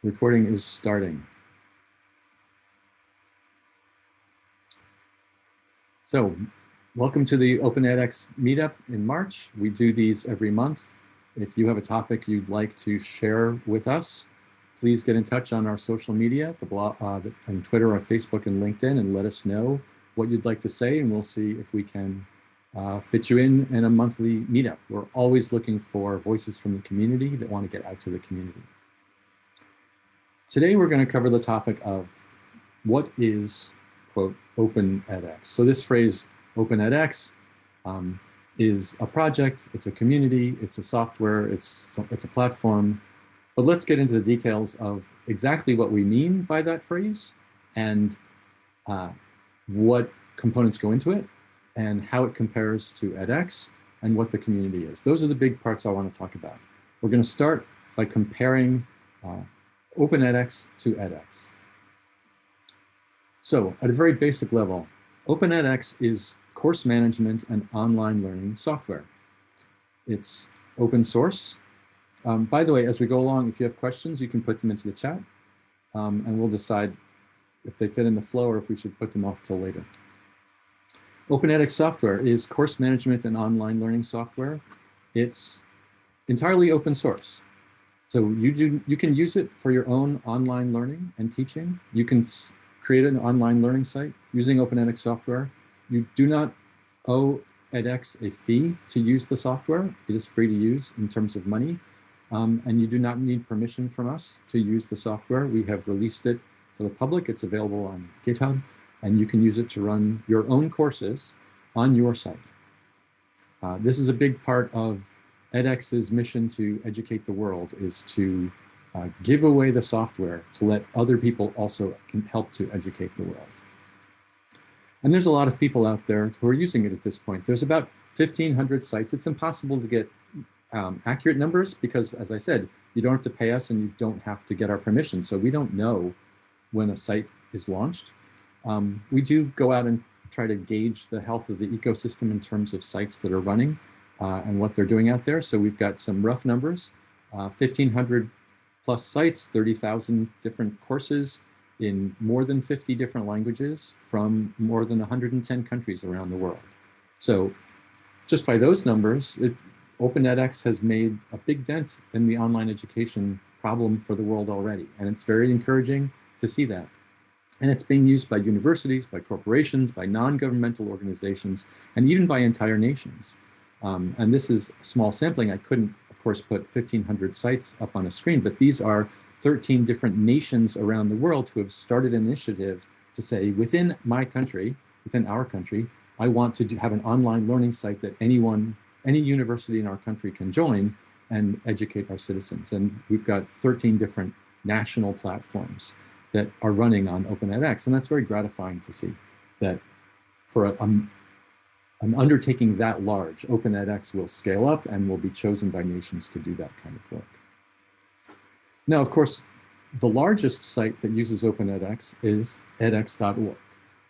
Recording is starting. So, welcome to the Open edX meetup in March. We do these every month. If you have a topic you'd like to share with us, please get in touch on our social media, the blog, on Twitter or Facebook and LinkedIn, and let us know what you'd like to say, and we'll see if we can fit you in a monthly meetup. We're always looking for voices from the community that want to get out to the community. Today, we're going to cover the topic of what is, quote, Open edX. So this phrase, Open edX, is a project, it's a community, it's a software, it's a platform. But let's get into the details of exactly what we mean by that phrase and what components go into it and how it compares to edX and what the community is. Those are the big parts I want to talk about. We're going to start by comparing Open edX to edX. So at a very basic level, Open edX is course management and online learning software. It's open source. By the way, as we go along, if you have questions, you can put them into the chat, and we'll decide if they fit in the flow or if we should put them off till later. Open edX software is course management and online learning software. It's entirely open source. So you can use it for your own online learning and teaching. You can create an online learning site using Open edX software. You do not owe edX a fee to use the software. It is free to use in terms of money. And you do not need permission from us to use the software. We have released it to the public. It's available on GitHub, and you can use it to run your own courses on your site. This is a big part of edX's mission to educate the world, is to give away the software to let other people also can help to educate the world. And there's a lot of people out there who are using it at this point. There's about 1,500 sites. It's impossible to get accurate numbers because, as I said, you don't have to pay us and you don't have to get our permission. So we don't know when a site is launched. We do go out and try to gauge the health of the ecosystem in terms of sites that are running and what they're doing out there. So we've got some rough numbers, 1,500 plus sites, 30,000 different courses in more than 50 different languages from more than 110 countries around the world. So just by those numbers, Open edX has made a big dent in the online education problem for the world already. And it's very encouraging to see that. And it's being used by universities, by corporations, by non-governmental organizations, and even by entire nations. And this is a small sampling. I couldn't, of course, put 1,500 sites up on a screen, but these are 13 different nations around the world who have started an initiative to say, within my country, within our country, I want to have an online learning site that any university in our country can join and educate our citizens. And we've got 13 different national platforms that are running on Open edX. And that's very gratifying to see that for an undertaking that large, Open edX will scale up and will be chosen by nations to do that kind of work. Now, of course, the largest site that uses Open edX is edX.org.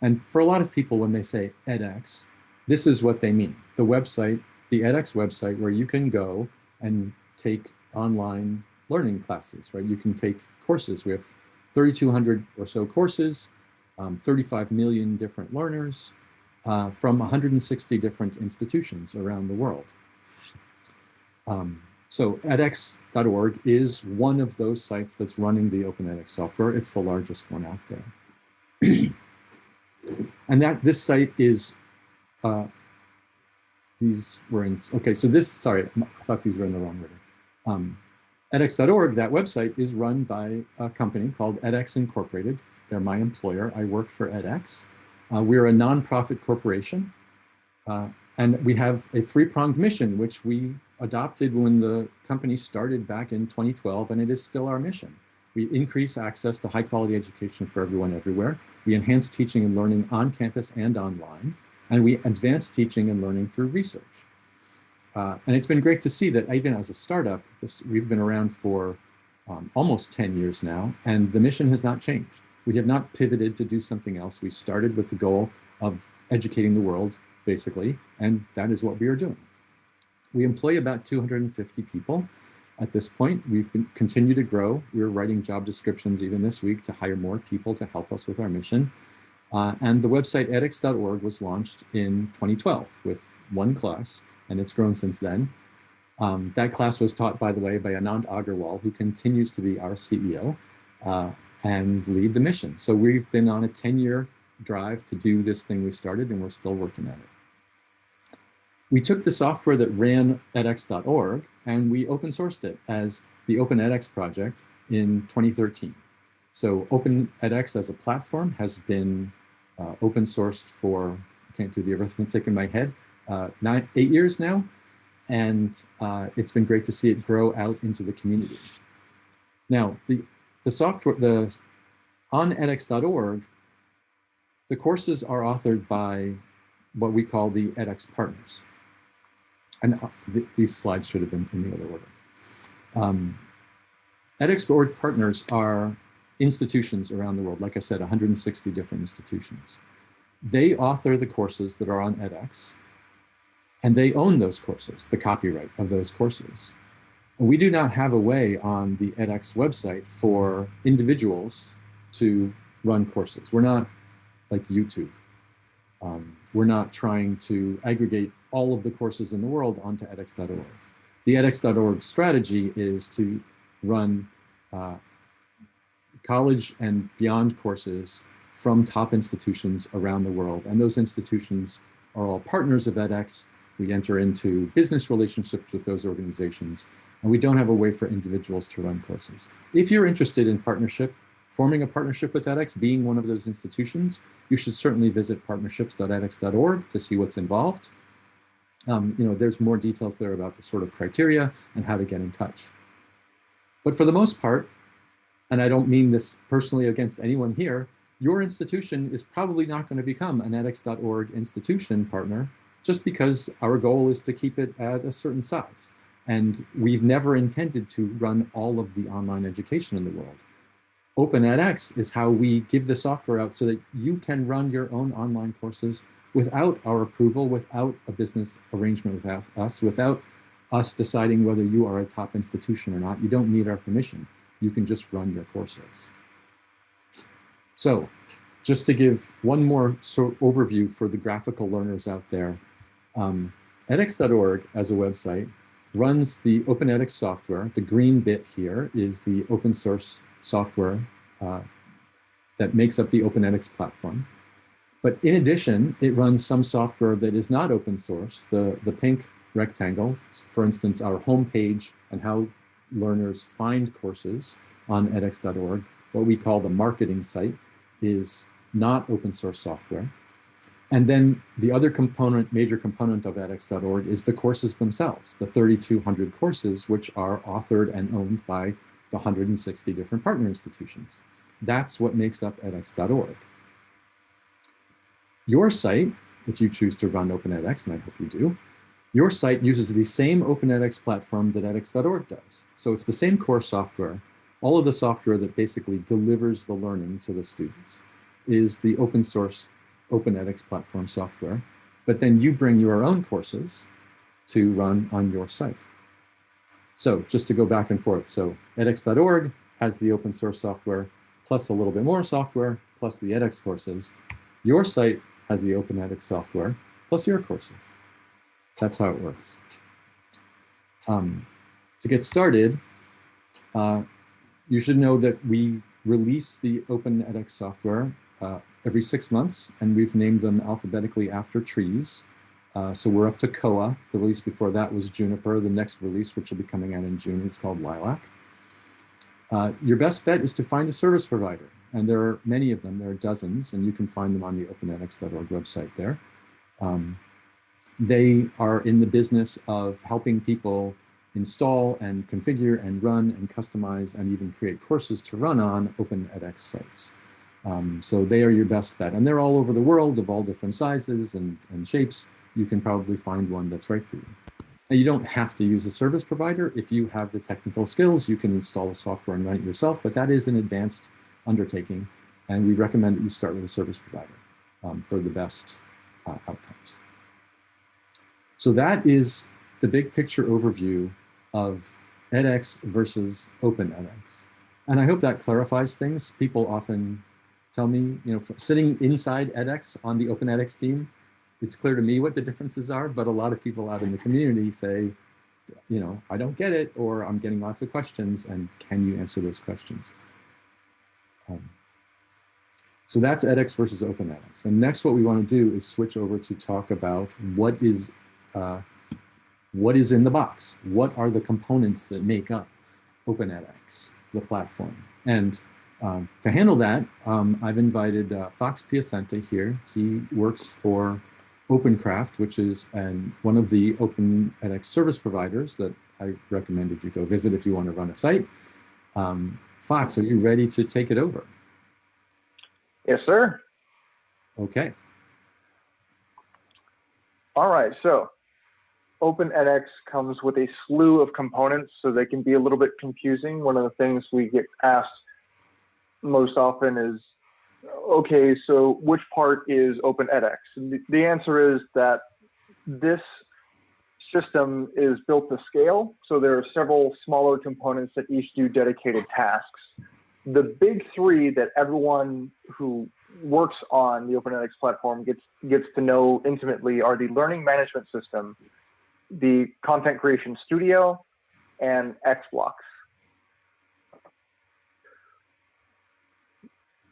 And for a lot of people, when they say edX, this is what they mean. The website, the edX website, where you can go and take online learning classes, right? You can take courses. We have 3,200 or so courses, 35 million different learners from 160 different institutions around the world. So edX.org is one of those sites that's running the Open edX software. It's the largest one out there. And this site is, these were in, okay, so this, sorry, I thought these were in the wrong order. edX.org, that website is run by a company called edX Incorporated. They're my employer. I work for edX. We're a nonprofit corporation, and we have a three-pronged mission, which we adopted when the company started back in 2012, and it is still our mission. We increase access to high-quality education for everyone everywhere. We enhance teaching and learning on campus and online, and we advance teaching and learning through research. And it's been great to see that even as a startup, we've been around for almost 10 years now, and the mission has not changed. We have not pivoted to do something else. We started with the goal of educating the world, basically, and that is what we are doing. We employ about 250 people. at this point. We've continued to grow. We're writing job descriptions even this week to hire more people to help us with our mission. And the website edX.org was launched in 2012 with one class, and it's grown since then. That class was taught, by the way, by Anand Agarwal, who continues to be our CEO and lead the mission. So we've been on a 10-year drive to do this thing we started, and we're still working at it. We took the software that ran edX.org and we open sourced it as the Open edX project in 2013. So Open edX as a platform has been open sourced for, I can't do the arithmetic in my head, 8 years now. And it's been great to see it grow out into the community. Now, the software, on edX.org, the courses are authored by what we call the edX partners. And these slides should have been in the other order. edX.org partners are institutions around the world. Like I said, 160 different institutions. They author the courses that are on edX, and they own those courses, the copyright of those courses. And we do not have a way on the edX website for individuals to run courses. We're not like YouTube. We're not trying to aggregate all of the courses in the world onto edX.org. The edX.org strategy is to run college and beyond courses from top institutions around the world. And those institutions are all partners of edX. We enter into business relationships with those organizations, and we don't have a way for individuals to run courses. If you're interested in forming a partnership with edX, being one of those institutions, you should certainly visit partnerships.edX.org to see what's involved. There's more details there about the sort of criteria and how to get in touch. But for the most part, and I don't mean this personally against anyone here, your institution is probably not going to become an edX.org institution partner just because our goal is to keep it at a certain size. And we've never intended to run all of the online education in the world. Open edX is how we give the software out so that you can run your own online courses without our approval, without a business arrangement with us, without us deciding whether you are a top institution or not. You don't need our permission. You can just run your courses. So just to give one more sort of overview for the graphical learners out there, edX.org as a website runs the Open edX software. The green bit here is the open source software that makes up the Open edX platform. But in addition, it runs some software that is not open source. The pink rectangle, for instance, our homepage and how learners find courses on edX.org, what we call the marketing site, is not open source software. And then the other major component of edX.org is the courses themselves, the 3,200 courses, which are authored and owned by the 160 different partner institutions. That's what makes up edX.org. Your site, if you choose to run Open edX, and I hope you do, your site uses the same Open edX platform that edX.org does. So it's the same core software. All of the software that basically delivers the learning to the students is the open source Open edX platform software. But then you bring your own courses to run on your site. So just to go back and forth. So edX.org has the open source software, plus a little bit more software, plus the edX courses. Your site has the Open edX software, plus your courses. That's how it works. To get started, you should know that we release the Open edX software every 6 months, and we've named them alphabetically after trees. So we're up to Koa. The release before that was Juniper. The next release, which will be coming out in June, is called Lilac. Your best bet is to find a service provider. And there are many of them. There are dozens, and you can find them on the openedx.org website there. They are in the business of helping people install and configure and run and customize and even create courses to run on Open edX sites. So they are your best bet. And they're all over the world of all different sizes and shapes. You can probably find one that's right for you. Now, you don't have to use a service provider. If you have the technical skills, you can install the software and run it yourself, but that is an advanced undertaking. And we recommend that you start with a service provider for the best outcomes. So that is the big picture overview of edX versus OpenEdX. And I hope that clarifies things. People often tell me, sitting inside edX on the OpenEdX team, it's clear to me what the differences are, but a lot of people out in the community say, I don't get it, or I'm getting lots of questions, and can you answer those questions? So that's edX versus OpenEdX. And next, what we want to do is switch over to talk about what is in the box. What are the components that make up OpenEdX, the platform? And to handle that, I've invited Fox Piacenti here. He works for OpenCraft, which is one of the OpenEdX service providers that I recommended you go visit if you want to run a site. Fox, are you ready to take it over? Yes, sir. Okay. All right, so OpenEdX comes with a slew of components, so they can be a little bit confusing. One of the things we get asked most often is, okay, so which part is OpenEdX? And the answer is that this system is built to scale, so there are several smaller components that each do dedicated tasks. The big three that everyone who works on the OpenEdX platform gets to know intimately are the learning management system, the content creation studio, and XBlocks.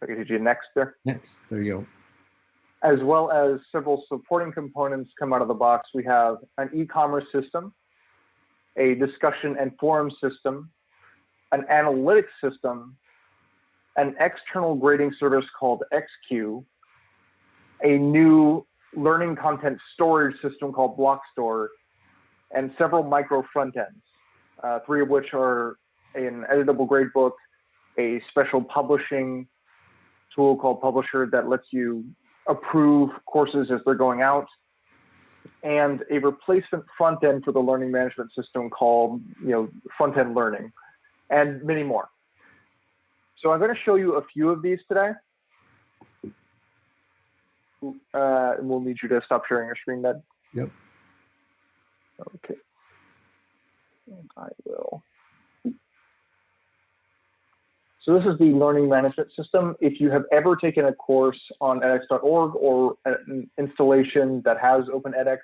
Okay, did you next there? Next, there you go. As well as several supporting components come out of the box. We have an e-commerce system, a discussion and forum system, an analytics system, an external grading service called XQ, a new learning content storage system called Blockstore, and several micro front ends, three of which are an editable gradebook, a special publishing tool called Publisher that lets you approve courses as they're going out, and a replacement front end for the learning management system called front end learning, and many more. So I'm going to show you a few of these today. We'll need you to stop sharing your screen, Ned. Yep. Okay. And I will. So this is the learning management system. If you have ever taken a course on edX.org or an installation that has OpenEdX,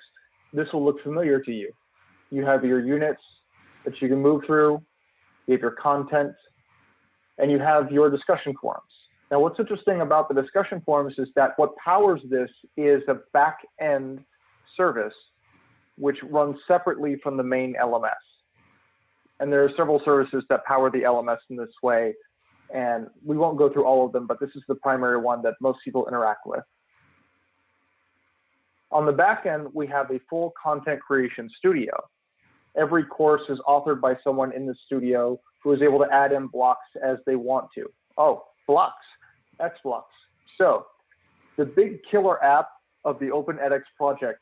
this will look familiar to you. You have your units that you can move through, you have your content, and you have your discussion forums. Now, what's interesting about the discussion forums is that what powers this is a back-end service which runs separately from the main LMS. And there are several services that power the LMS in this way. And we won't go through all of them, but this is the primary one that most people interact with. On the back end, we have a full content creation studio. Every course is authored by someone in the studio who is able to add in blocks as they want to. Oh, blocks, XBlocks. So the big killer app of the OpenEdX project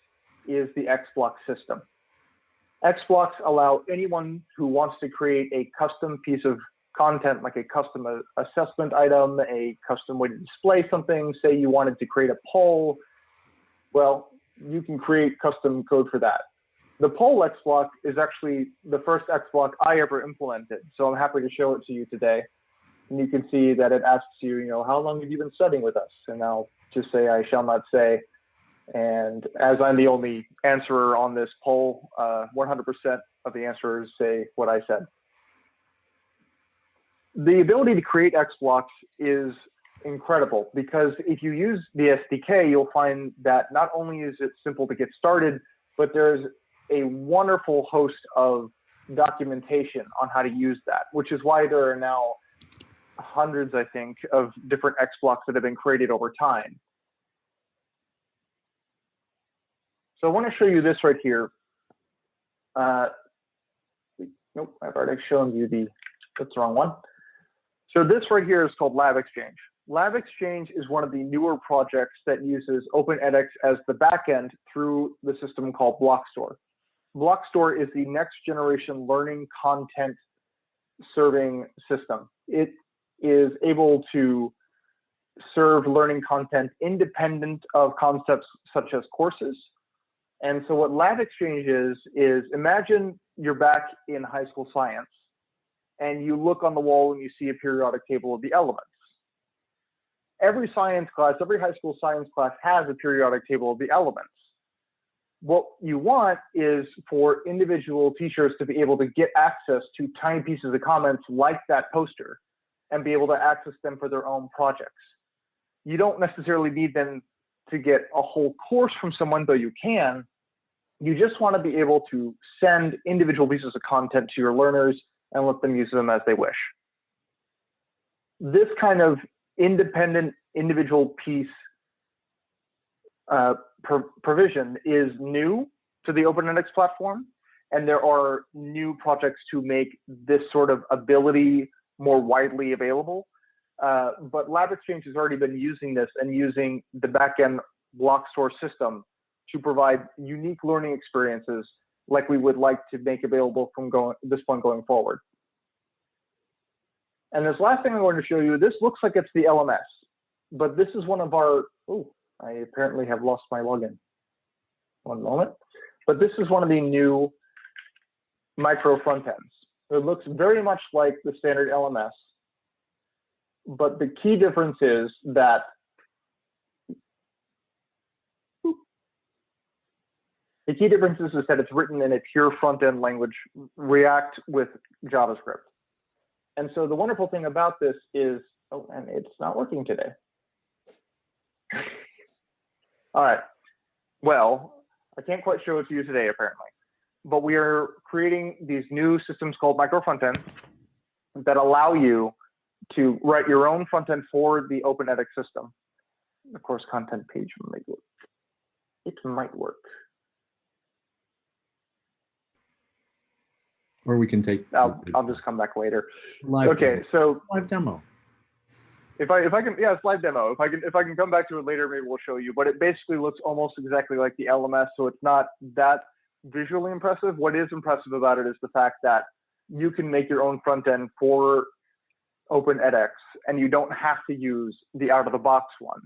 is the XBlocks system. XBlocks allow anyone who wants to create a custom piece of content, like a custom assessment item, a custom way to display something. Say you wanted to create a poll. Well, you can create custom code for that. The poll XBlock is actually the first XBlock I ever implemented. So I'm happy to show it to you today. And you can see that it asks you, how long have you been studying with us? And I'll just say, I shall not say. And as I'm the only answerer on this poll, 100% of the answerers say what I said. The ability to create XBlocks is incredible because if you use the SDK, you'll find that not only is it simple to get started, but there's a wonderful host of documentation on how to use that, which is why there are now hundreds, I think, of different XBlocks that have been created over time. So I want to show you this right here. Nope, I've already shown you that's the wrong one. So this right here is called LabXchange. LabXchange is one of the newer projects that uses OpenEdX as the backend through the system called Blockstore. Blockstore is the next generation learning content serving system. It is able to serve learning content independent of concepts such as courses. And so what LabXchange is imagine you're back in high school science and you look on the wall and you see a periodic table of the elements. Every science class, every high school science class has a periodic table of the elements. What you want is for individual teachers to be able to get access to tiny pieces of comments like that poster and be able to access them for their own projects. You don't necessarily need them to get a whole course from someone, though you can. You just want to be able to send individual pieces of content to your learners and let them use them as they wish. This kind of independent individual piece provision is new to the Open edX platform, and there are new projects to make this sort of ability more widely available. But LabXchange has already been using this and using the backend Blockstore system to provide unique learning experiences like we would like to make available from this point going forward. And this last thing I'm going to show you, this looks like it's the LMS, but this is one of our, oh, I apparently have lost my login. One moment. But this is one of the new micro front ends. It looks very much like the standard LMS, but the key difference is that it's written in a pure front-end language, React with JavaScript. And so the wonderful thing about this is, oh, and it's not working today. All right. Well, I can't quite show it to you today, apparently. But we are creating these new systems called micro frontends that allow you to write your own frontend for the Open edX system. Of course, content page might work. It might work. Or we can take. I'll just come back later. Live okay, demo. so Live demo. If I can, yeah, it's live demo. If I can come back to it later, maybe we'll show you. But it basically looks almost exactly like the LMS, so it's not that visually impressive. What is impressive about it is the fact that you can make your own front end for Open edX, and you don't have to use the out-of-the-box one.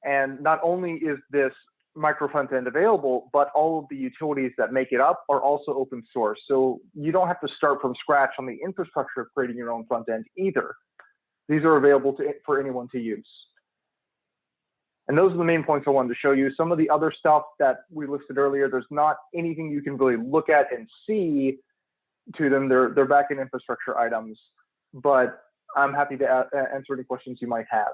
And not only is this micro front end available, but all of the utilities that make it up are also open source. So you don't have to start from scratch on the infrastructure of creating your own front end either. These are available for anyone to use. And those are the main points I wanted to show you. Some of the other stuff that we listed earlier, there's not anything you can really look at and see to them. They're backend infrastructure items, but I'm happy to answer any questions you might have.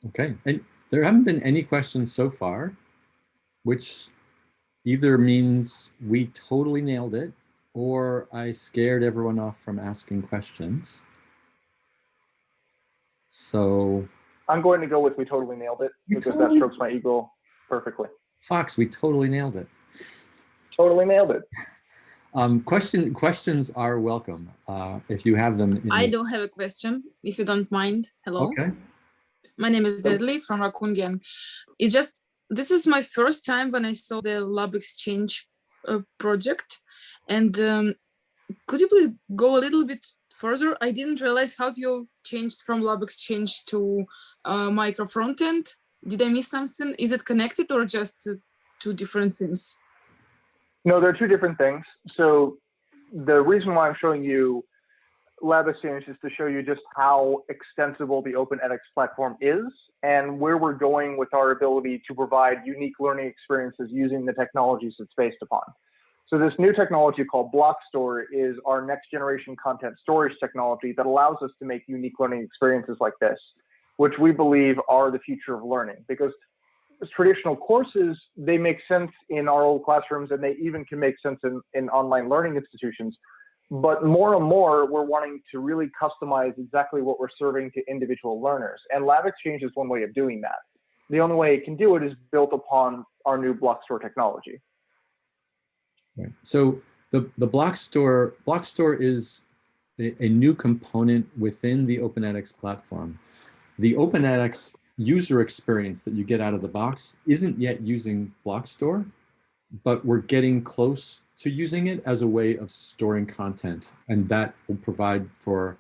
Okay, and there haven't been any questions so far, which either means we totally nailed it or I scared everyone off from asking questions. So I'm going to go with we totally nailed it because that strokes my ego perfectly. Fox, we totally nailed it. Totally nailed it. Questions are welcome if you have them. I don't have a question, if you don't mind. Hello. Okay. My name is Deadly from Raccoon Gang. It's just, this is my first time when I saw the LabXchange project. And could you please go a little bit further? I didn't realize how you changed from LabXchange to micro frontend. Did I miss something? Is it connected or just two different things? No, they're two different things. So the reason why I'm showing you LabXchange is to show you just how extensible the Open edX platform is and where we're going with our ability to provide unique learning experiences using the technologies it's based upon. So this new technology called Blockstore is our next generation content storage technology that allows us to make unique learning experiences like this, which we believe are the future of learning, because traditional courses, they make sense in our old classrooms and they even can make sense in online learning institutions. But more and more, we're wanting to really customize exactly what we're serving to individual learners. And LabXchange is one way of doing that. The only way it can do it is built upon our new Blockstore technology. Right. So the Blockstore is a new component within the Open edX platform. The Open edX user experience that you get out of the box isn't yet using Blockstore, but we're getting close to using it as a way of storing content, and that will provide for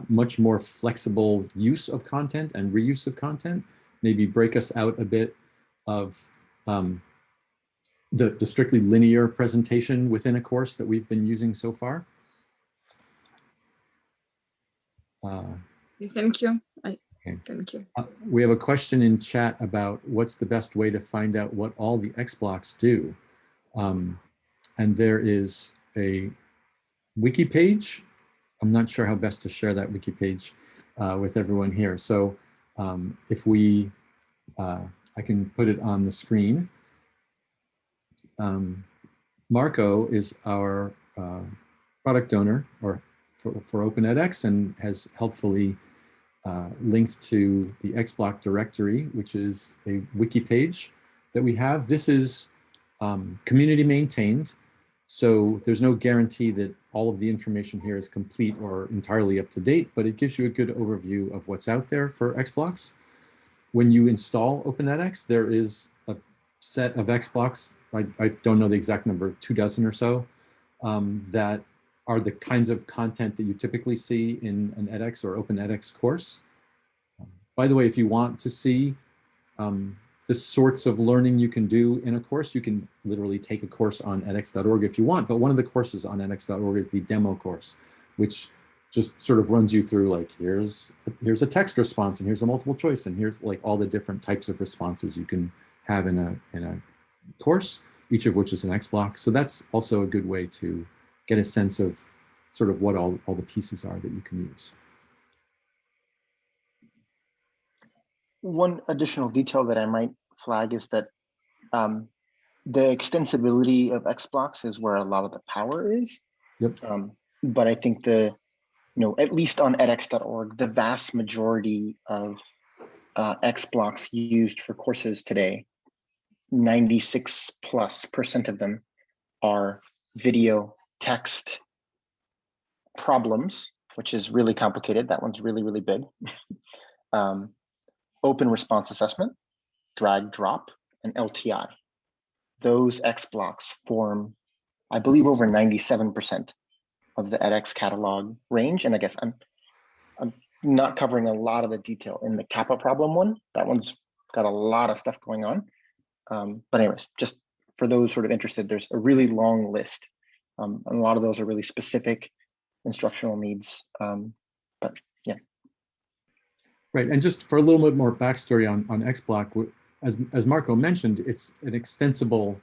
much more flexible use of content and reuse of content, maybe break us out a bit of the strictly linear presentation within a course that we've been using so far. Thank you. Okay. Thank you. We have a question in chat about what's the best way to find out what all the XBlocks do. And there is a wiki page. I'm not sure how best to share that wiki page with everyone here. So if we, I can put it on the screen. Marco is our product owner for Open edX and has helpfully linked to the XBlock directory, which is a wiki page that we have. This is community maintained, so there's no guarantee that all of the information here is complete or entirely up to date, but it gives you a good overview of what's out there for XBlocks. When you install Open edX, there is a set of XBlocks, I don't know the exact number, 24 or so, that are the kinds of content that you typically see in an edX or Open edX course. By the way, if you want to see the sorts of learning you can do in a course, you can literally take a course on edX.org if you want, but one of the courses on edX.org is the demo course, which just sort of runs you through, like, here's a text response, and here's a multiple choice, and here's like all the different types of responses you can have in a course, each of which is an XBlock. So that's also a good way to get a sense of sort of what all the pieces are that you can use. One additional detail that I might flag is that the extensibility of XBlocks is where a lot of the power is. Yep. But I think at least on edX.org, the vast majority of XBlocks used for courses today, 96+% of them are video, text, problems, which is really complicated. That one's really, really big. Open response assessment, drag drop, and LTI. Those XBlocks form, I believe, over 97% of the edX catalog range. And I guess I'm not covering a lot of the detail in the Kappa problem one. That one's got a lot of stuff going on. But anyways, just for those sort of interested, there's a really long list. And a lot of those are really specific instructional needs. But yeah. Right, and just for a little bit more backstory on XBlock, as Marco mentioned, it's an extensible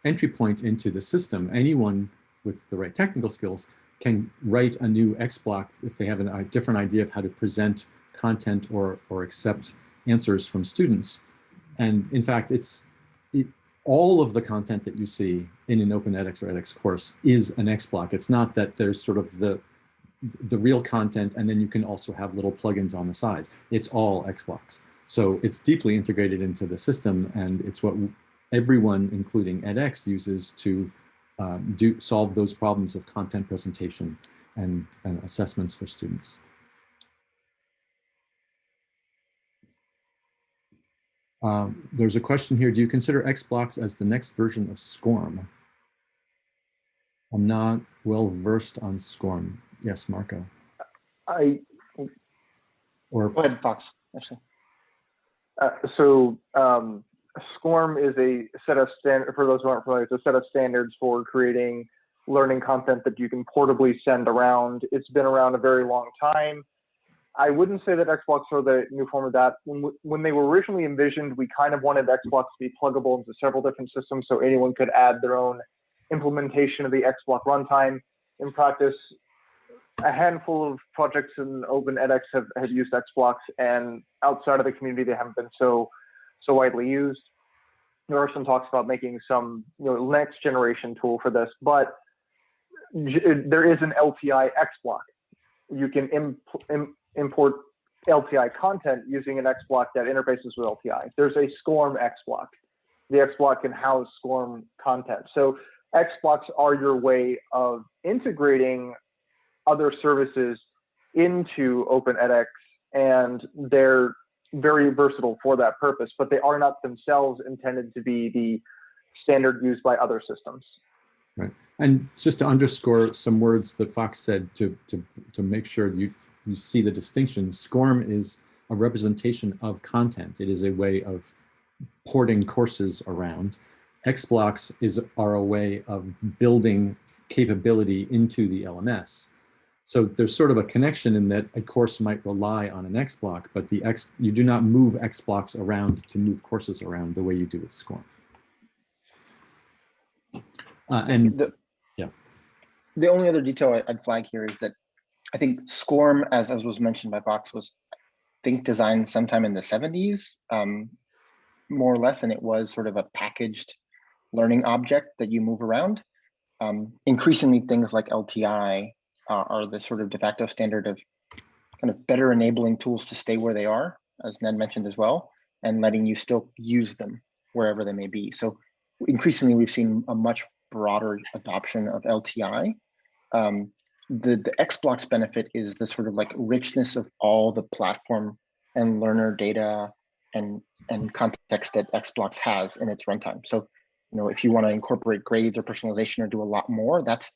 entry point into the system. Anyone with the right technical skills can write a new XBlock if they have a different idea of how to present content or accept answers from students. And in fact, all of the content that you see in an Open edX or edX course is an XBlock. It's not that there's sort of the real content and then you can also have little plugins on the side. It's all XBlocks. So it's deeply integrated into the system, and it's what everyone, including edX, uses to solve those problems of content presentation and assessments for students. There's a question here. Do you consider XBlocks as the next version of SCORM? I'm not well versed on SCORM. Yes, Marco. Or go ahead, Fox, actually. SCORM is a set of standards, for those who aren't familiar, it's a set of standards for creating learning content that you can portably send around. It's been around a very long time. I wouldn't say that XBlocks are the new form of that. When they were originally envisioned, we kind of wanted XBlocks to be pluggable into several different systems so anyone could add their own implementation of the XBlock runtime. In practice, a handful of projects in Open edX have used XBlocks, and outside of the community, they haven't been so widely used. There are some talks about making some next generation tool for this, but there is an LTI XBlock. You can import LTI content using an XBlock that interfaces with LTI. There's a SCORM XBlock. The XBlock can house SCORM content. So XBlocks are your way of integrating other services into Open edX, and they're very versatile for that purpose, but they are not themselves intended to be the standard used by other systems. Right, and just to underscore some words that Fox said to make sure you see the distinction, SCORM is a representation of content. It is a way of porting courses around, XBlocks are a way of building capability into the LMS. So there's sort of a connection in that a course might rely on an XBlock, but you do not move XBlocks around to move courses around the way you do with SCORM. The only other detail I'd flag here is that I think SCORM, as was mentioned by Fox, was designed sometime in the 70s, more or less, and it was sort of a packaged learning object that you move around. Increasingly, things like LTI are the sort of de facto standard of kind of better enabling tools to stay where they are, as Ned mentioned as well, and letting you still use them wherever they may be. So increasingly, we've seen a much broader adoption of LTI. The XBlocks benefit is the sort of like richness of all the platform and learner data and context that XBlocks has in its runtime. So, if you want to incorporate grades or personalization or do a lot more, that's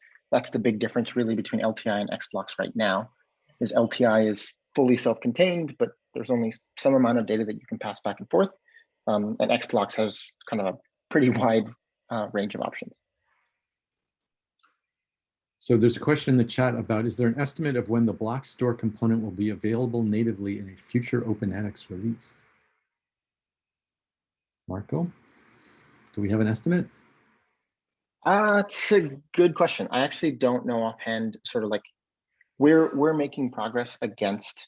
the big difference really between LTI and XBlocks right now. Is LTI is fully self-contained, but there's only some amount of data that you can pass back and forth, and XBlocks has kind of a pretty wide range of options. So there's a question in the chat about, is there an estimate of when the Blockstore component will be available natively in a future OpenEdX release? Marco, do we have an estimate? It's a good question. I actually don't know offhand. Sort of like we're making progress against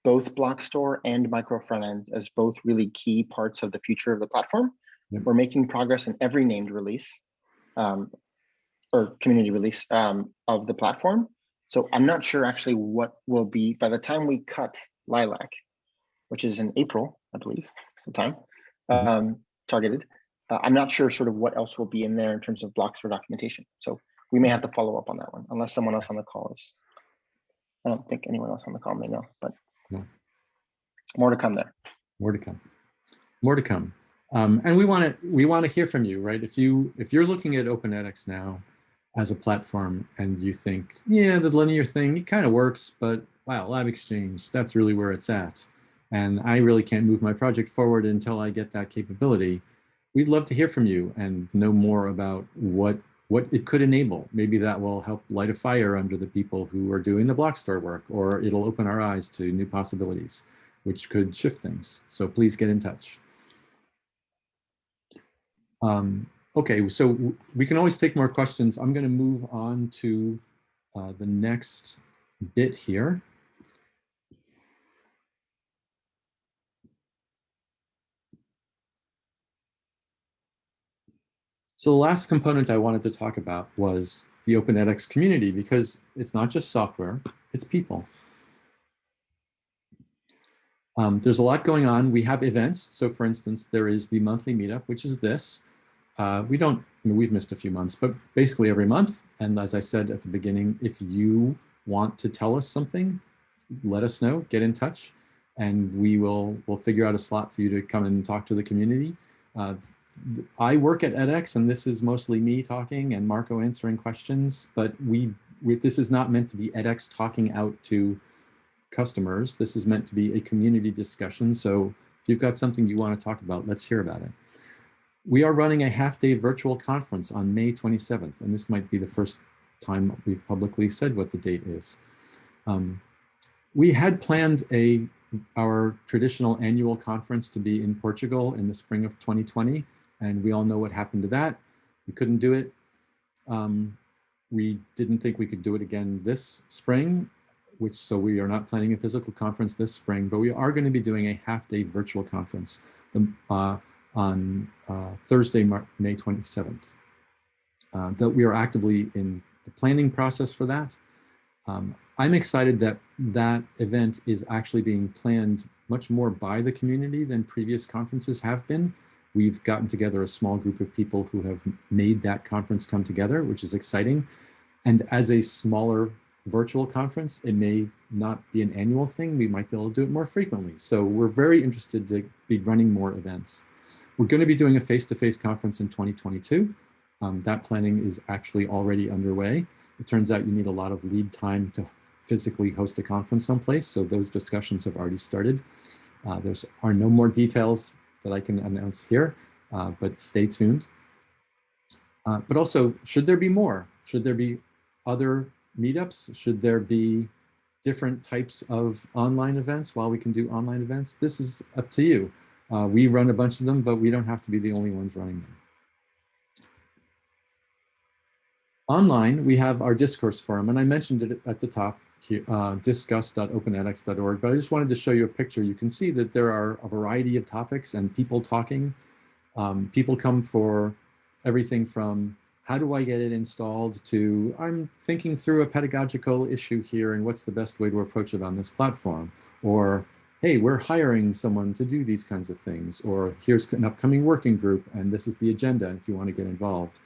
both Blockstore and micro frontends as both really key parts of the future of the platform. Yep. We're making progress in every named release. Or community release of the platform. So I'm not sure actually what will be, by the time we cut Lilac, which is in April, I believe, sometime, targeted. I'm not sure sort of what else will be in there in terms of blocks for documentation. So we may have to follow up on that one, unless someone else on the call is. I don't think anyone else on the call may know, but no. More to come there. More to come. More to come. And we want to hear from you, right? If you're looking at OpenEdX now as a platform and you think, yeah, the linear thing, it kind of works, but wow, LabXchange, that's really where it's at. And I really can't move my project forward until I get that capability. We'd love to hear from you and know more about what it could enable. Maybe that will help light a fire under the people who are doing the Blockstore work, or it'll open our eyes to new possibilities, which could shift things. So please get in touch. Okay, so we can always take more questions. I'm going to move on to the next bit here. So the last component I wanted to talk about was the OpenEdX community, because it's not just software, it's people. There's a lot going on. We have events. So for instance, there is the monthly meetup, which is this. We've missed a few months, but basically every month. And as I said at the beginning, if you want to tell us something, let us know, get in touch, and we'll figure out a slot for you to come and talk to the community. I work at edX, and this is mostly me talking and Marco answering questions, but this is not meant to be edX talking out to customers. This is meant to be a community discussion. So if you've got something you want to talk about, let's hear about it. We are running a half-day virtual conference on May 27th, and this might be the first time we've publicly said what the date is. We had planned our traditional annual conference to be in Portugal in the spring of 2020, and we all know what happened to that. We couldn't do it. We didn't think we could do it again this spring, so we are not planning a physical conference this spring, but we are going to be doing a half-day virtual conference on Thursday, May 27th. That we are actively in the planning process for that. I'm excited that that event is actually being planned much more by the community than previous conferences have been. We've gotten together a small group of people who have made that conference come together, which is exciting. And as a smaller virtual conference, it may not be an annual thing. We might be able to do it more frequently. So we're very interested to be running more events. We're going to be doing a face-to-face conference in 2022. That planning is actually already underway. It turns out you need a lot of lead time to physically host a conference someplace, so those discussions have already started. There are no more details that I can announce here, but stay tuned. But also, should there be more? Should there be other meetups? Should there be different types of online events while we can do online events? This is up to you. We run a bunch of them, but we don't have to be the only ones running them. Online, we have our discourse forum, and I mentioned it at the top here, discuss.openedx.org, but I just wanted to show you a picture. You can see that there are a variety of topics and people talking. People come for everything from how do I get it installed to I'm thinking through a pedagogical issue here and what's the best way to approach it on this platform, or hey, we're hiring someone to do these kinds of things, or here's an upcoming working group and this is the agenda, and if you want to get involved,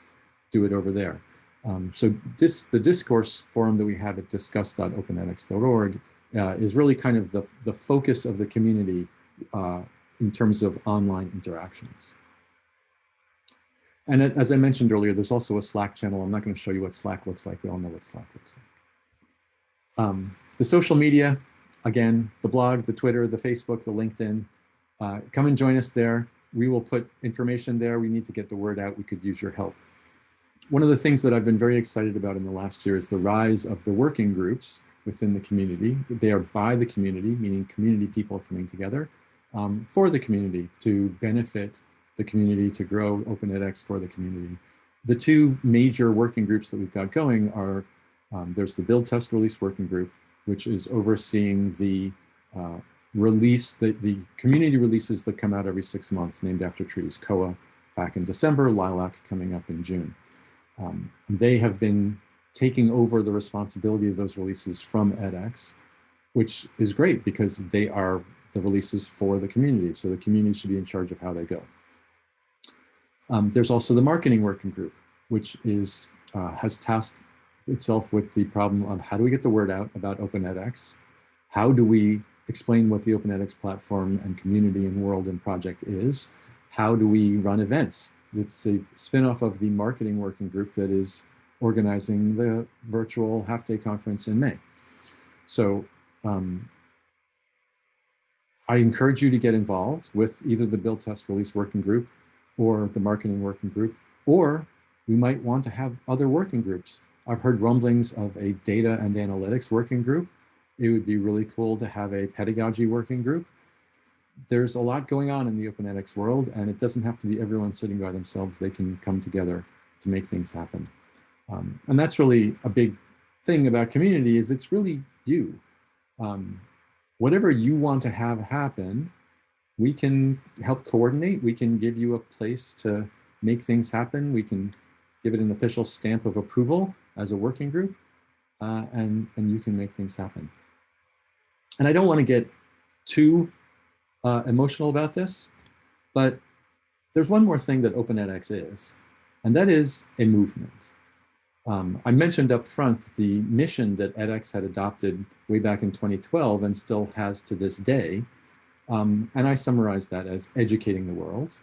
do it over there. So the discourse forum that we have at discuss.openedx.org is really kind of the focus of the community in terms of online interactions. And as I mentioned earlier, there's also a Slack channel. I'm not going to show you what Slack looks like. We all know what Slack looks like. The social media, again, the blog, the Twitter, the Facebook, the LinkedIn. Come and join us there. We will put information there. We need to get the word out. We could use your help. One of the things that I've been very excited about in the last year is the rise of the working groups within the community. They are by the community, meaning community people coming together for the community to benefit the community, to grow OpenEdX for the community. The two major working groups that we've got going are, there's the build, test, release working group, which is overseeing the release, the community releases that come out every 6 months named after trees. Koa back in December, Lilac coming up in June. They have been taking over the responsibility of those releases from edX, which is great because they are the releases for the community. So the community should be in charge of how they go. There's also the marketing working group, which is has tasked itself with the problem of how do we get the word out about OpenEdX? How do we explain what the OpenEdX platform and community and world and project is? How do we run events? It's a spin-off of the marketing working group that is organizing the virtual half-day conference in May. So I encourage you to get involved with either the build, test, release working group or the marketing working group, or we might want to have other working groups. I've heard rumblings of a data and analytics working group. It would be really cool to have a pedagogy working group. There's a lot going on in the OpenEdX world, and it doesn't have to be everyone sitting by themselves. They can come together to make things happen. And that's really a big thing about community is it's really you. Whatever you want to have happen, we can help coordinate. We can give you a place to make things happen. We can give it an official stamp of approval as a working group, and you can make things happen. And I don't want to get too emotional about this, but there's one more thing that OpenEdX is, and that is a movement. I mentioned up front the mission that edX had adopted way back in 2012 and still has to this day. And I summarized that as educating the world.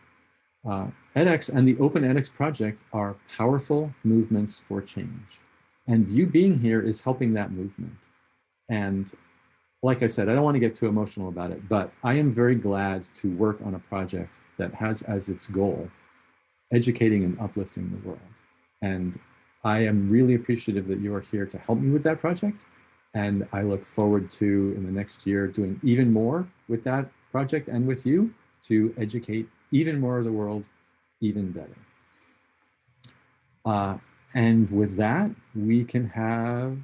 edX and the OpenEdX project are powerful movements for change. And you being here is helping that movement. And like I said, I don't want to get too emotional about it, but I am very glad to work on a project that has as its goal educating and uplifting the world. And I am really appreciative that you are here to help me with that project. And I look forward to, in the next year, doing even more with that project and with you to educate even more of the world, even better. And with that, we can have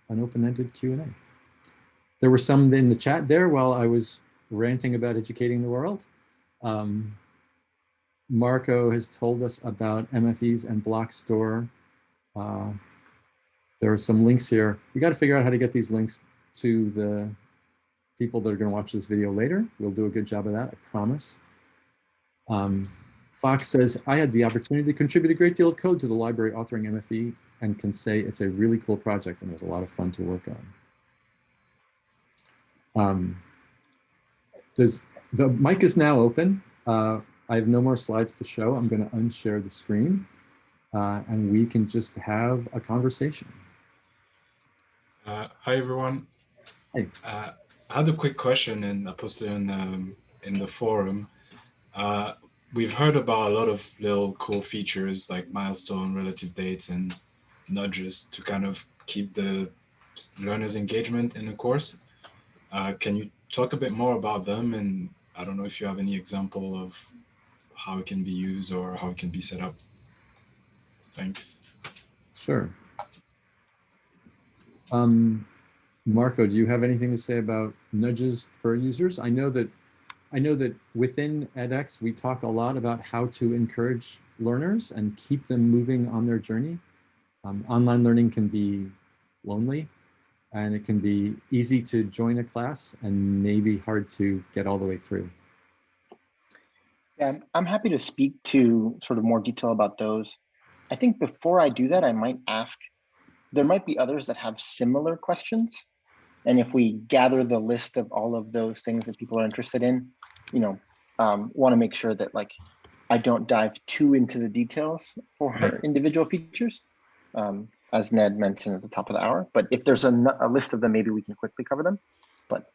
an open-ended Q&A. There were some in the chat there while I was ranting about educating the world. Marco has told us about MFEs and Blockstore. There are some links here. We got to figure out how to get these links to the people that are going to watch this video later. We'll do a good job of that, I promise. Fox says, I had the opportunity to contribute a great deal of code to the Library Authoring MFE and can say it's a really cool project and it was a lot of fun to work on. The mic is now open. I have no more slides to show. I'm going to unshare the screen and we can just have a conversation. Hi, everyone. Hey. I had a quick question and I posted in the forum. we've heard about a lot of little cool features like milestone, relative dates, and nudges to kind of keep the learner's engagement in the course. Can you talk a bit more about them? And I don't know if you have any example of how it can be used or how it can be set up. Thanks. Sure. Marco, do you have anything to say about nudges for users? I know that within edX, we talk a lot about how to encourage learners and keep them moving on their journey. Online learning can be lonely, and it can be easy to join a class and maybe hard to get all the way through. Yeah, I'm happy to speak to sort of more detail about those. I think before I do that, I might ask, there might be others that have similar questions. And if we gather the list of all of those things that people are interested in, you know, want to make sure that like I don't dive too into the details for individual features, as Ned mentioned at the top of the hour. But if there's a list of them, maybe we can quickly cover them. But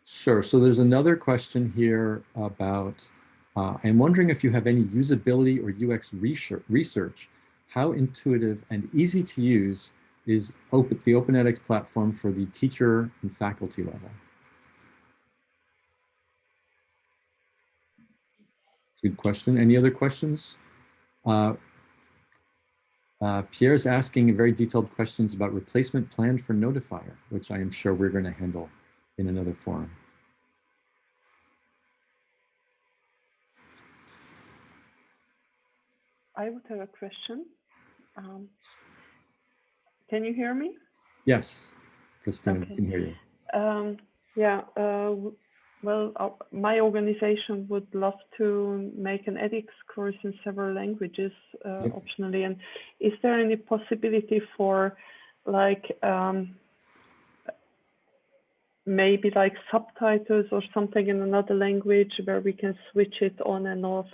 sure. So there's another question here about, I'm wondering if you have any usability or UX research. How intuitive and easy to use is the Open edX platform for the teacher and faculty level? Good question. Any other questions? Pierre's asking very detailed questions about replacement plan for notifier, which I am sure we're going to handle in another forum. I would have a question. Can you hear me? Yes, Christina, Okay. we can hear you. Well, my organization would love to make an edX course in several languages optionally. And is there any possibility for like maybe like subtitles or something in another language where we can switch it on and off?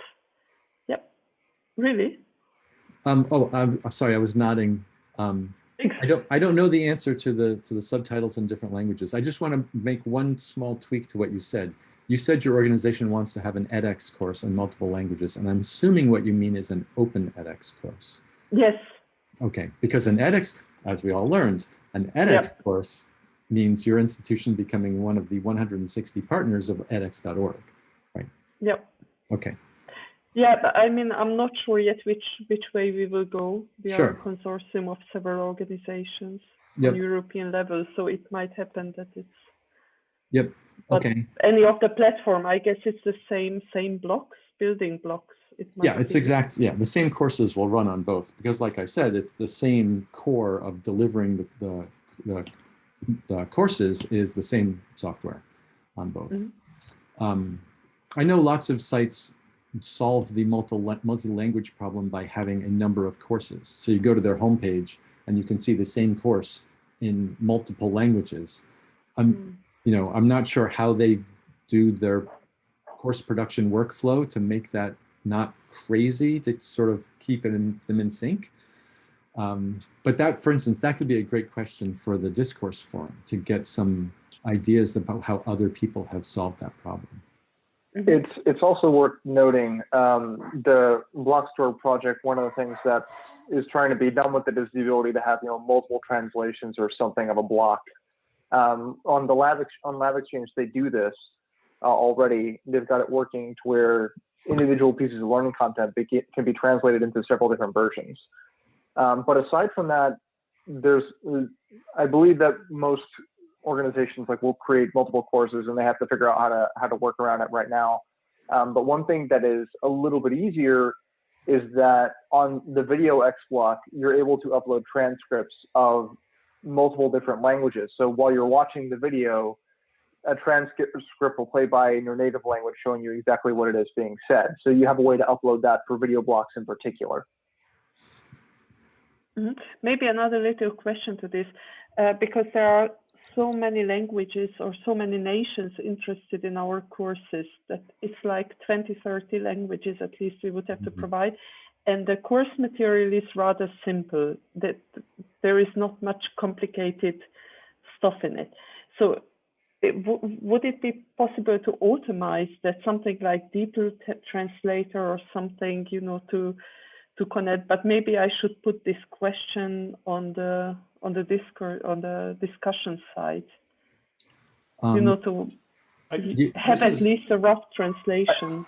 Yep, really? I'm sorry, I was nodding. I don't know the answer to the subtitles in different languages. I just want to make one small tweak to what you said. You said your organization wants to have an edX course in multiple languages, and I'm assuming what you mean is an open edX course. Yes. Okay, because an edX, as we all learned, an edX course means your institution becoming one of the 160 partners of edX.org, right? Yep. Okay. Yeah, but I mean, I'm not sure yet which way we will go. We Sure. are a consortium of several organizations Yep. on European level, so it might happen that it's. Yep. Okay. Any of the platform, I guess it's the same blocks, building blocks. It might it's exact. Yeah, the same courses will run on both because, like I said, it's the same core of delivering the courses is the same software on both. Mm-hmm. I know lots of sites solve the multi-language problem by having a number of courses. So you go to their homepage and you can see the same course in multiple languages. I'm not sure how they do their course production workflow to make that not crazy, to sort of keep them in sync. But that, for instance, that could be a great question for the discourse forum to get some ideas about how other people have solved that problem. It's also worth noting the Blockstore project. One of the things that is trying to be done with it is the ability to have multiple translations or something of a block. On Lab Exchange, they do this already. They've got it working to where individual pieces of learning content can be translated into several different versions. But aside from that, I believe that most organizations will create multiple courses and they have to figure out how to work around it right now. But one thing that is a little bit easier is that on the video XBlock, you're able to upload transcripts of multiple different languages. So while you're watching the video, a transcript will play by in your native language, showing you exactly what it is being said. So you have a way to upload that for video blocks in particular. Mm-hmm. Maybe another little question to this, because there are so many languages or so many nations interested in our courses that it's like 20, 30 languages at least we would have to provide. And the course material is rather simple, that there is not much complicated stuff in it. So would it be possible to automate that, something like DeepL translator or something, you know, to connect? But maybe I should put this question on the Discord, on the discussion side, you know, to have at least a rough translation.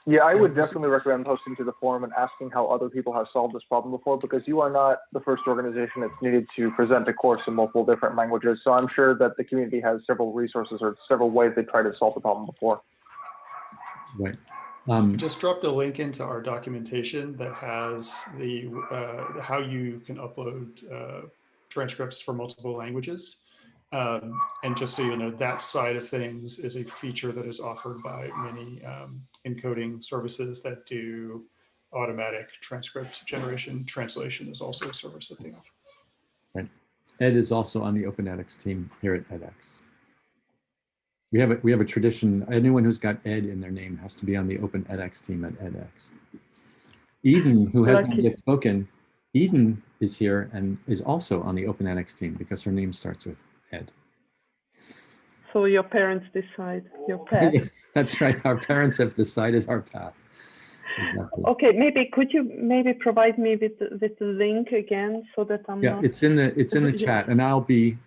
Yeah, I would definitely recommend posting to the forum and asking how other people have solved this problem before, because you are not the first organization that's needed to present a course in multiple different languages. So I'm sure that the community has several resources or several ways they tried to solve the problem before. Right. Just dropped a link into our documentation that has the how you can upload transcripts for multiple languages. And just so you know, that side of things is a feature that is offered by many encoding services that do automatic transcript generation. Translation is also a service that they offer. Right. Ed is also on the OpenEdX team here at edX. We have a tradition. Anyone who's got Ed in their name has to be on the OpenEdX team at edX. Eden, who has not yet spoken, Eden is here and is also on the OpenEdX team because her name starts with Ed. So your parents decide your path. Yes, that's right. Our parents have decided our path. Exactly. Okay, maybe could you maybe provide me with the link again so that I'm not... it's in the chat, and I'll be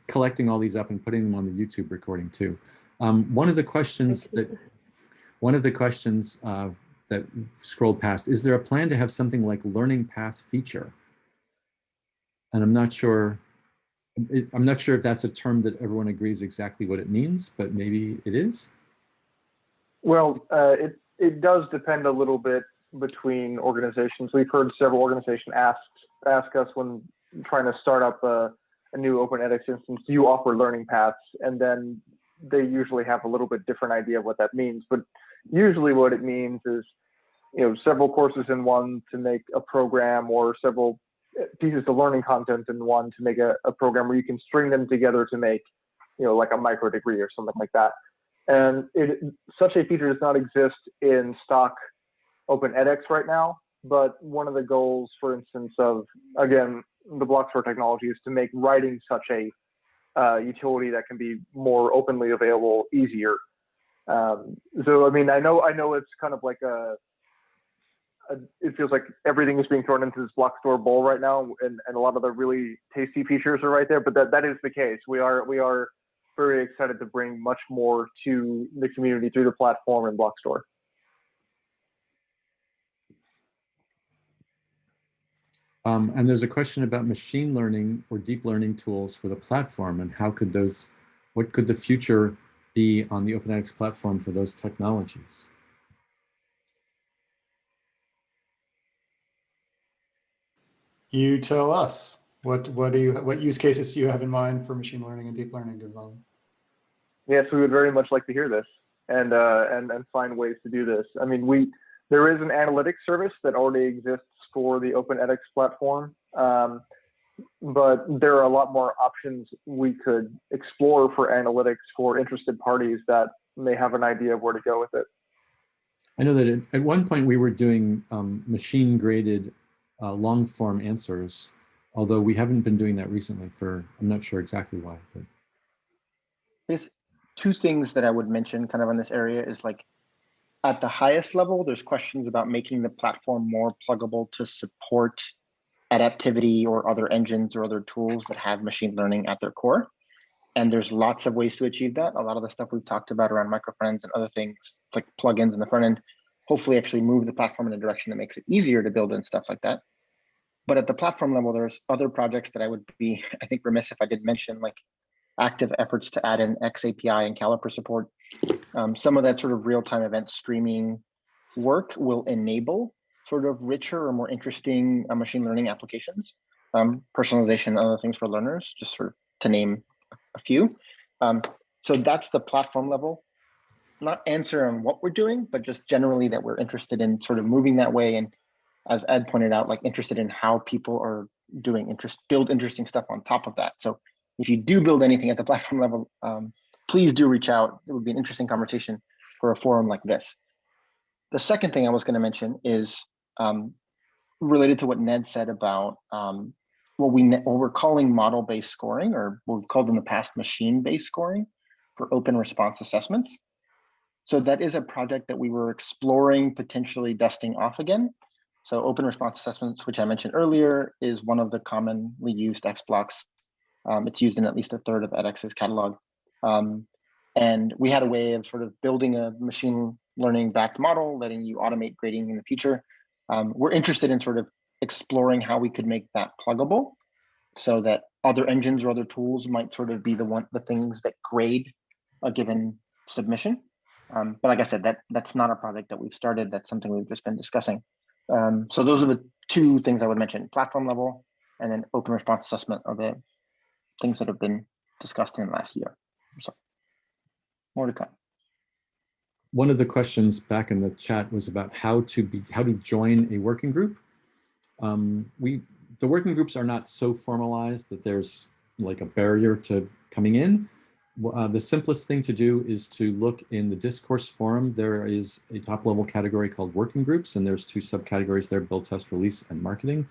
collecting all these up and putting them on the YouTube recording too. One of the questions that scrolled past, is there a plan to have something like learning path feature? And I'm not sure if that's a term that everyone agrees exactly what it means, but maybe it is. Well, it does depend a little bit between organizations. We've heard several organizations ask us when trying to start up a new OpenEdX instance, do you offer learning paths? And then they usually have a little bit different idea of what that means. But usually what it means is, you know, several courses in one to make a program, or several pieces of learning content in one to make a program where you can string them together to make, you know, like a micro degree or something like that. And such a feature does not exist in stock OpenEdX right now, but one of the goals, for instance, of, again, the Blockstore technology is to make writing such a utility that can be more openly available easier. So, I mean, I know it's kind of like it feels like everything is being thrown into this Blockstore bowl right now, and a lot of the really tasty features are right there, but that is the case. We are very excited to bring much more to the community through the platform and Blockstore. And there's a question about machine learning or deep learning tools for the platform, and what could the future be on the OpenEdX platform for those technologies? You tell us. What use cases do you have in mind for machine learning and deep learning development? Yes, we would very much like to hear this and find ways to do this. I mean, there is an analytics service that already exists for the OpenEdX platform, but there are a lot more options we could explore for analytics for interested parties that may have an idea of where to go with it. I know that at one point we were doing machine graded long form answers, although we haven't been doing that recently I'm not sure exactly why. But. There's two things that I would mention kind of in this area is, like, at the highest level, there's questions about making the platform more pluggable to support adaptivity or other engines or other tools that have machine learning at their core. And there's lots of ways to achieve that. A lot of the stuff we've talked about around microfrontends and other things like plugins in the front end, hopefully actually move the platform in a direction that makes it easier to build and stuff like that. But at the platform level, there's other projects that I would be, I think, remiss if I did mention, like active efforts to add in XAPI and Caliper support. Some of that sort of real-time event streaming work will enable sort of richer or more interesting machine learning applications, personalization and other things for learners, just sort of to name a few. So that's the platform level. Not answer on what we're doing, but just generally that we're interested in sort of moving that way. And as Ed pointed out, like interested in how people are doing build interesting stuff on top of that. So if you do build anything at the platform level, please do reach out. It would be an interesting conversation for a forum like this. The second thing I was going to mention is related to what Ned said about what we're calling model-based scoring, or what we've called in the past machine-based scoring for open response assessments. So that is a project that we were exploring potentially dusting off again. So open response assessments, which I mentioned earlier, is one of the commonly used XBlocks. It's used in at least a third of edX's catalog. And we had a way of sort of building a machine learning backed model, letting you automate grading in the future. We're interested in sort of exploring how we could make that pluggable so that other engines or other tools might sort of be the things that grade a given submission. But like I said, that's not a project that we've started. That's something we've just been discussing. So those are the two things I would mention: platform level and then open response assessment are the things that have been discussed in the last year. So more to come. One of the questions back in the chat was about how to join a working group. The working groups are not so formalized that there's like a barrier to coming in. The simplest thing to do is to look in the discourse forum. There is a top level category called working groups, and there's two subcategories there: build, test, release, and marketing.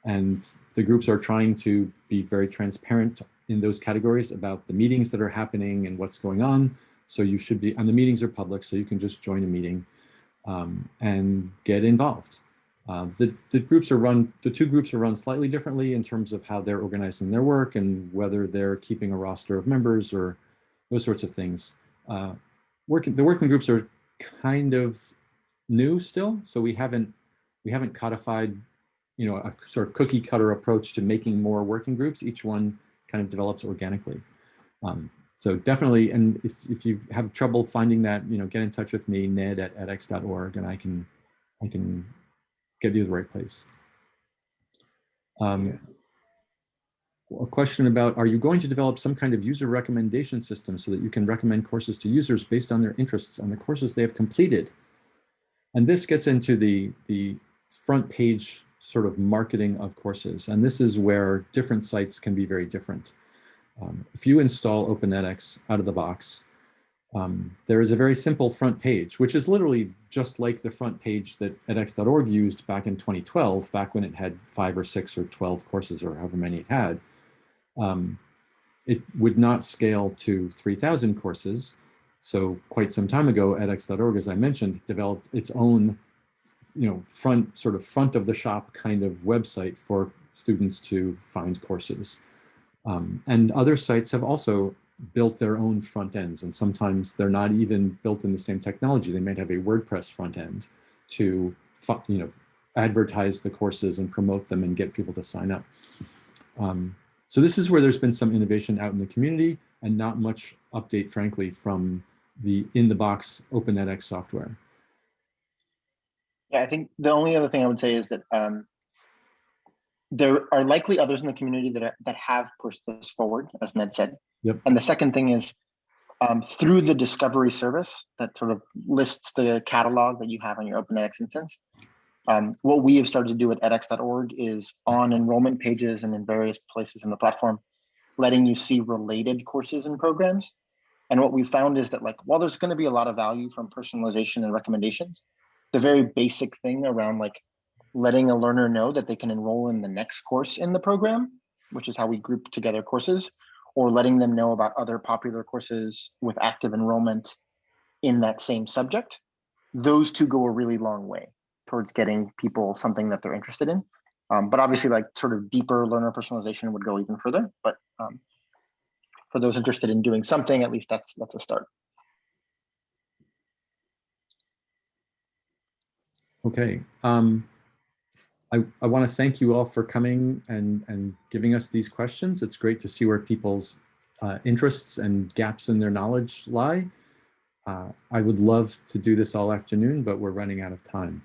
And the groups are trying to be very transparent in those categories about the meetings that are happening and what's going on. So you should be, and the meetings are public, so you can just join a meeting and get involved. The two groups are run slightly differently in terms of how they're organizing their work and whether they're keeping a roster of members or those sorts of things. The working groups are kind of new still, so we haven't codified, you know, a sort of cookie cutter approach to making more working groups. Each one kind of develops organically. So definitely, and if you have trouble finding that, you know, get in touch with me, Ned at edX.org, and I can get you to the right place. A question about, are you going to develop some kind of user recommendation system so that you can recommend courses to users based on their interests and the courses they have completed? And this gets into the front page sort of marketing of courses. And this is where different sites can be very different. If you install OpenEdX out of the box, there is a very simple front page, which is literally just like the front page that edX.org used back in 2012, back when it had 5 or 6 or 12 courses or however many it had. It would not scale to 3,000 courses. So quite some time ago, edX.org, as I mentioned, developed its own, you know, front of the shop kind of website for students to find courses. And other sites have also built their own front ends, and sometimes they're not even built in the same technology. They might have a WordPress front end to, you know, advertise the courses and promote them and get people to sign up. So this is where there's been some innovation out in the community and not much update, frankly, from the in-the-box OpenEdX software. Yeah, I think the only other thing I would say is that there are likely others in the community that have pushed this forward, as Ned said. Yep. And the second thing is through the discovery service that sort of lists the catalog that you have on your OpenEdX instance. What we have started to do at edX.org is on enrollment pages and in various places in the platform, letting you see related courses and programs. And what we found is that, like, while there's going to be a lot of value from personalization and recommendations, the very basic thing around like letting a learner know that they can enroll in the next course in the program, which is how we group together courses, or letting them know about other popular courses with active enrollment in that same subject, those two go a really long way towards getting people something that they're interested in. But obviously, like, sort of deeper learner personalization would go even further. But for those interested in doing something, at least that's a start. Okay. I want to thank you all for coming and giving us these questions. It's great to see where people's interests and gaps in their knowledge lie. I would love to do this all afternoon, but we're running out of time.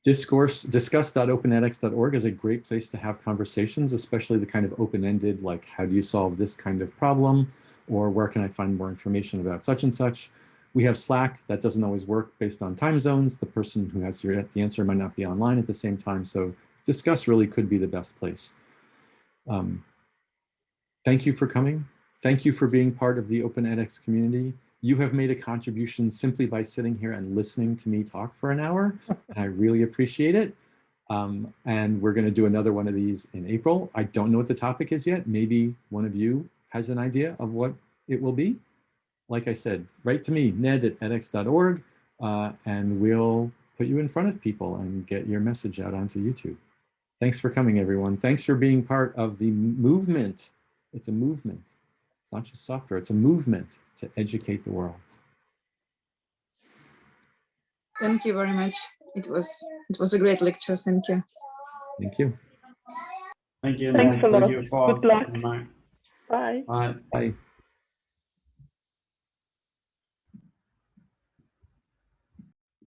Discuss.openedx.org is a great place to have conversations, especially the kind of open-ended, like, how do you solve this kind of problem? Or where can I find more information about such and such? We have Slack. That doesn't always work based on time zones. The person who has the answer might not be online at the same time. So Discuss really could be the best place. Thank you for coming. Thank you for being part of the OpenEdX community. You have made a contribution simply by sitting here and listening to me talk for an hour, and I really appreciate it. And we're going to do another one of these in April. I don't know what the topic is yet. Maybe one of you has an idea of what it will be. Like I said, write to me, ned@edx.org, and we'll put you in front of people and get your message out onto YouTube. Thanks for coming, everyone. Thanks for being part of the movement. It's a movement. It's not just software, it's a movement to educate the world. Thank you very much. It was a great lecture. Thank you. Thank you. Thank you, Thanks Ned. a lot. Thank you, Fox. Good luck. And Mike. Bye. Bye. Bye.